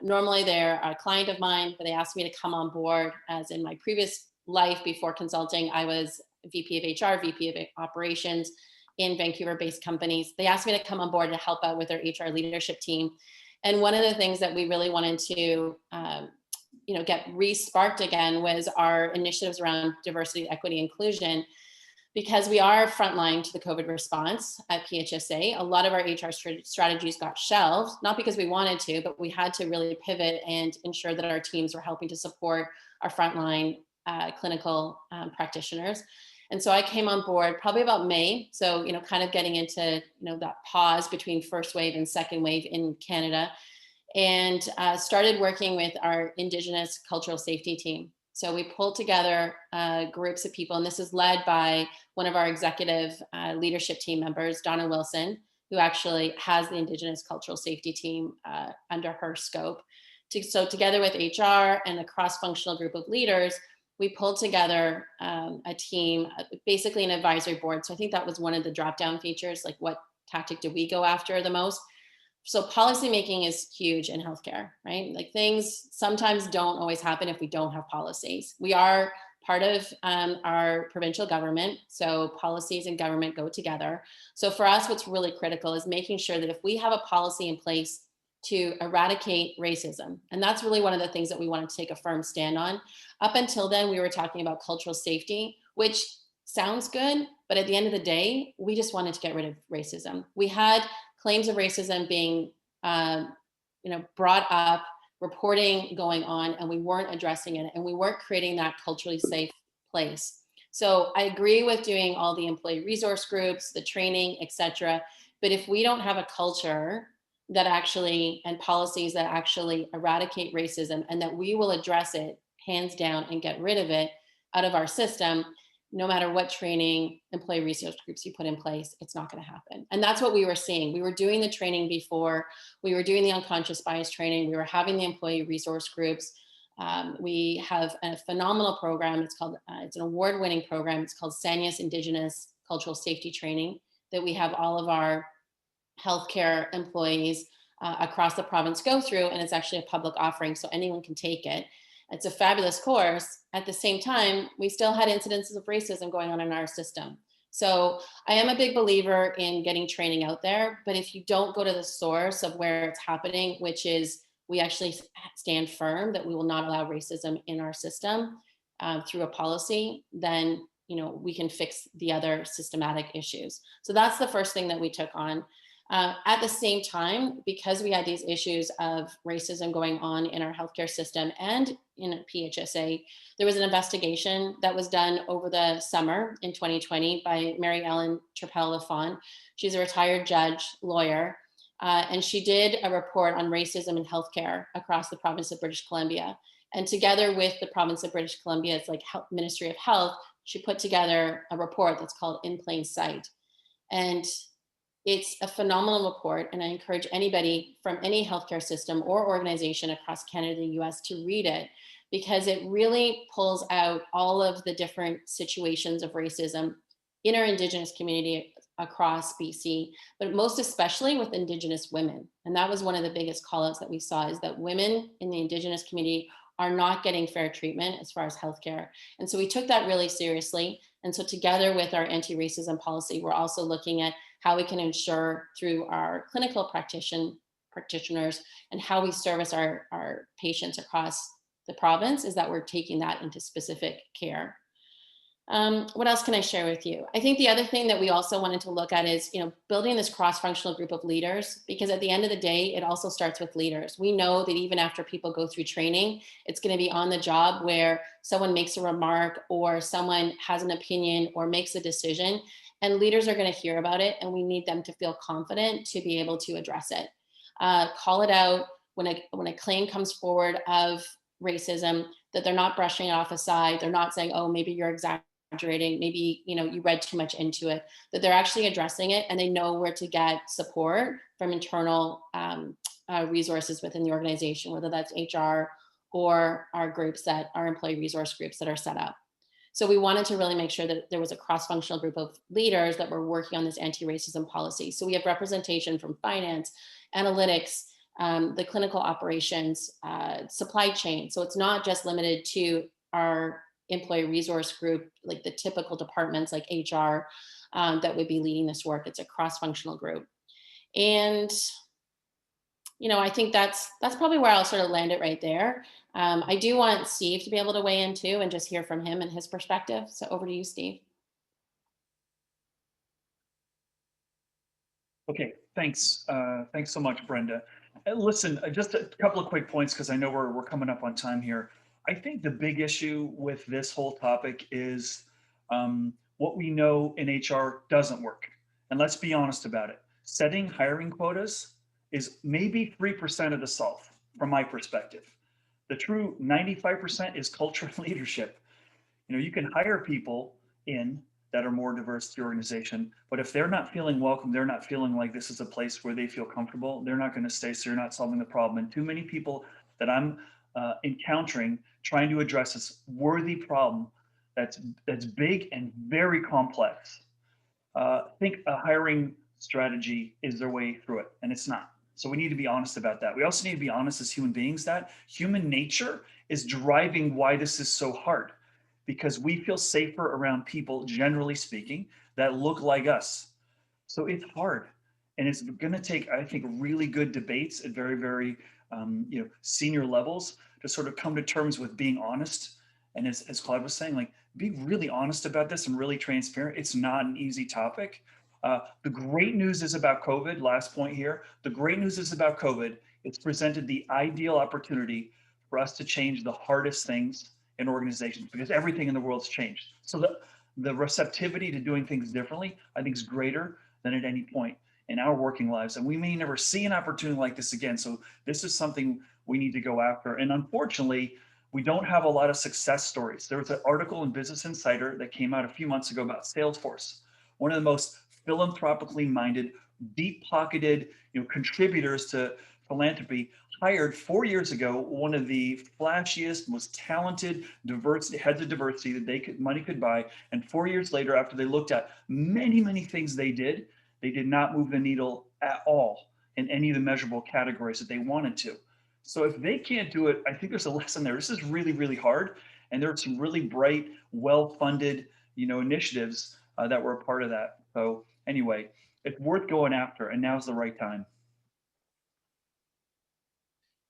Normally they're a client of mine, but they asked me to come on board, as in my previous life before consulting, I was VP of HR, VP of operations in Vancouver-based companies. They asked me to come on board to help out with their HR leadership team. And one of the things that we really wanted to get re-sparked again was our initiatives around diversity, equity, inclusion, because we are frontline to the COVID response at PHSA. A lot of our HR strategies got shelved, not because we wanted to, but we had to really pivot and ensure that our teams were helping to support our frontline clinical practitioners. And so I came on board probably about May. So, kind of getting into, that pause between first wave and second wave in Canada, and started working with our Indigenous cultural safety team. So we pulled together groups of people, and this is led by one of our executive leadership team members, Donna Wilson, who actually has the Indigenous cultural safety team under her scope. So together with HR and a cross-functional group of leaders, we pulled together a team, basically an advisory board. So I think that was one of the drop-down features, like what tactic did we go after the most? So policymaking is huge in healthcare, right? Like things sometimes don't always happen if we don't have policies. We are part of our provincial government, so policies and government go together. So for us, what's really critical is making sure that if we have a policy in place to eradicate racism, and that's really one of the things that we want to take a firm stand on. Up until then, we were talking about cultural safety, which sounds good, but at the end of the day, we just wanted to get rid of racism. We had claims of racism being, brought up, reporting going on, and we weren't addressing it, and we weren't creating that culturally safe place. So I agree with doing all the employee resource groups, the training, etc. But if we don't have a culture that actually, and policies that actually eradicate racism, and that we will address it hands down and get rid of it out of our system, no matter what training, employee resource groups you put in place, it's not going to happen. And that's what we were seeing. We were doing the training before, we were doing the unconscious bias training, we were having the employee resource groups. We have a phenomenal program. It's called, it's an award-winning program. It's called Sanias Indigenous Cultural Safety Training that we have all of our healthcare employees across the province go through, and it's actually a public offering, so anyone can take it. It's a fabulous course. At the same time, we still had incidences of racism going on in our system. So I am a big believer in getting training out there, but if you don't go to the source of where it's happening, which is we actually stand firm that we will not allow racism in our system through a policy, then we can fix the other systematic issues. So that's the first thing that we took on. At the same time, because we had these issues of racism going on in our healthcare system and in PHSA, there was an investigation that was done over the summer in 2020 by Mary Ellen Trapel-Lafont. She's a retired judge, lawyer, and she did a report on racism in healthcare across the province of British Columbia. And together with the province of British Columbia, it's like Ministry of Health, she put together a report that's called In Plain Sight. And it's a phenomenal report, and I encourage anybody from any healthcare system or organization across Canada and the US to read it, because it really pulls out all of the different situations of racism in our Indigenous community across BC, but most especially with Indigenous women. And that was one of the biggest callouts that we saw, is that women in the Indigenous community are not getting fair treatment as far as healthcare. And so we took that really seriously. And so together with our anti-racism policy, we're also looking at how we can ensure through our clinical practitioners and how we service our patients across the province, is that we're taking that into specific care. What else can I share with you? I think the other thing that we also wanted to look at is, building this cross-functional group of leaders, because at the end of the day, it also starts with leaders. We know that even after people go through training, it's going to be on the job where someone makes a remark or someone has an opinion or makes a decision, and leaders are going to hear about it, and we need them to feel confident to be able to address it. Call it out when a claim comes forward of racism, that they're not brushing it off aside. They're not saying, oh, maybe you're exaggerating, maybe you read too much into it, that they're actually addressing it, and they know where to get support from internal resources within the organization, whether that's HR or our groups, that our employee resource groups that are set up. So we wanted to really make sure that there was a cross-functional group of leaders that were working on this anti-racism policy. So we have representation from finance, analytics, the clinical operations, supply chain. So it's not just limited to our employee resource group, like the typical departments like HR that would be leading this work. It's a cross-functional group. And I think that's probably where I'll sort of land it right there. I do want Steve to be able to weigh in too and just hear from him and his perspective. So over to you, Steve. Okay, thanks. Thanks so much, Brenda. Listen, just a couple of quick points, because I know we're coming up on time here. I think the big issue with this whole topic is, one what we know in HR doesn't work. And let's be honest about it. Setting hiring quotas is maybe 3% of the solve from my perspective. The true 95% is culture and leadership. You know, you can hire people in that are more diverse to your organization, but if they're not feeling welcome, they're not feeling like this is a place where they feel comfortable, they're not going to stay, so you're not solving the problem. And too many people that I'm encountering trying to address this worthy problem that's big and very complex, think a hiring strategy is their way through it, and it's not. So we need to be honest about that. We also need to be honest as human beings that human nature is driving why this is so hard, because we feel safer around people, generally speaking, that look like us. So it's hard, and it's going to take, I think, really good debates at very, very senior levels to sort of come to terms with being honest. And as Claude was saying, like, be really honest about this and really transparent. It's not an easy topic. The great news is about COVID, last point here. The great news is about COVID. It's presented the ideal opportunity for us to change the hardest things in organizations, because everything in the world's changed. So the receptivity to doing things differently, I think, is greater than at any point in our working lives. And we may never see an opportunity like this again. So this is something we need to go after. And unfortunately, we don't have a lot of success stories. There was an article in Business Insider that came out a few months ago about Salesforce, one of the most philanthropically minded, deep-pocketed, contributors to philanthropy, hired 4 years ago one of the flashiest, most talented heads of diversity that money could buy. And 4 years later, after they looked at many things they did not move the needle at all in any of the measurable categories that they wanted to. So if they can't do it, I think there's a lesson there. This is really, really hard. And there are some really bright, well-funded, initiatives that were a part of that. So anyway, it's worth going after, and now's the right time.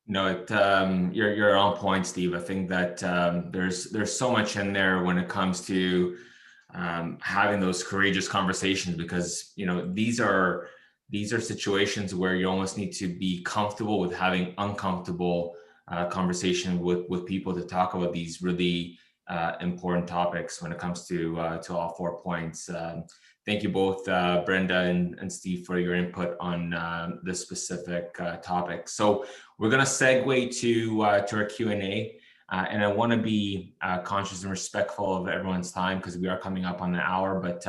No, you're on point, Steve. I think that there's so much in there when it comes to having those courageous conversations, because these are situations where you almost need to be comfortable with having uncomfortable conversation with people to talk about these really important topics when it comes to all 4 points. Thank you both, Brenda and Steve, for your input on this specific topic. So we're going to segue to our Q&A, and I want to be conscious and respectful of everyone's time because we are coming up on the hour. But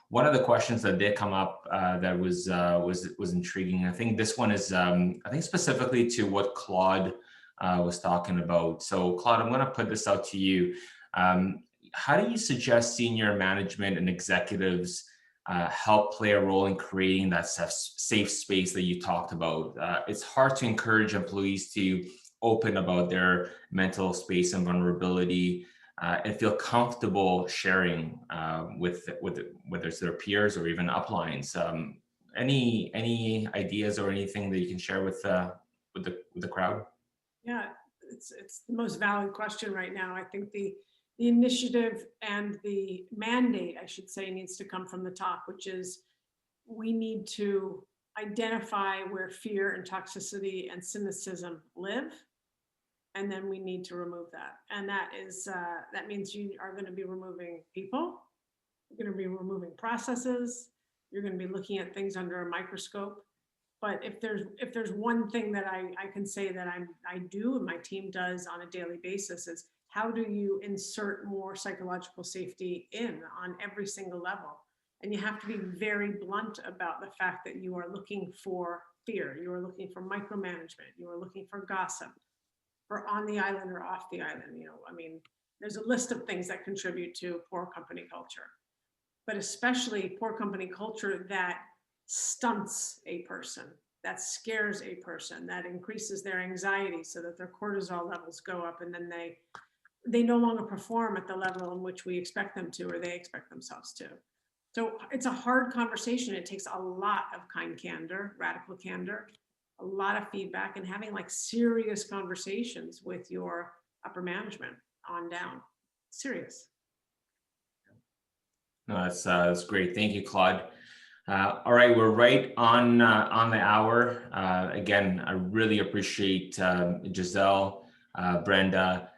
one of the questions that did come up that was intriguing. I think this one is I think specifically to what Claude was talking about. So Claude, I'm going to put this out to you. How do you suggest senior management and executives help play a role in creating that safe space that you talked about? It's hard to encourage employees to open about their mental space and vulnerability and feel comfortable sharing with whether it's their peers or even uplines. Any ideas or anything that you can share with the crowd? Yeah, it's the most valid question right now. I think the initiative and the mandate, I should say, needs to come from the top, which is we need to identify where fear and toxicity and cynicism live, and then we need to remove that. And that means you are going to be removing people, you're going to be removing processes, you're going to be looking at things under a microscope. But if there's one thing that I can say that I do and my team does on a daily basis, is how do you insert more psychological safety in on every single level? And you have to be very blunt about the fact that you are looking for fear, you are looking for micromanagement, you are looking for gossip, for on the island or off the island. There's a list of things that contribute to poor company culture, but especially poor company culture that stunts a person, that scares a person, that increases their anxiety so that their cortisol levels go up, and then they no longer perform at the level in which we expect them to, or they expect themselves to. So it's a hard conversation. It takes a lot of kind candor, radical candor, a lot of feedback, and having serious conversations with your upper management on down. Serious. No, that's great. Thank you, Claude. All right, we're right on the hour. Again, I really appreciate Giselle, Brenda,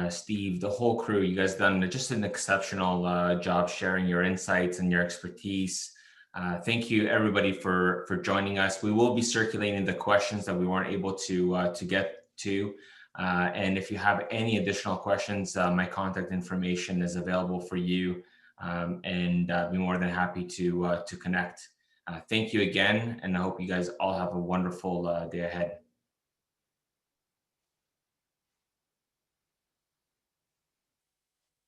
Steve, the whole crew. You guys done just an exceptional job sharing your insights and your expertise. Thank you everybody for joining us. We will be circulating the questions that we weren't able to get to. And if you have any additional questions, my contact information is available for you, and I'd be more than happy to connect. Thank you again, and I hope you guys all have a wonderful day ahead.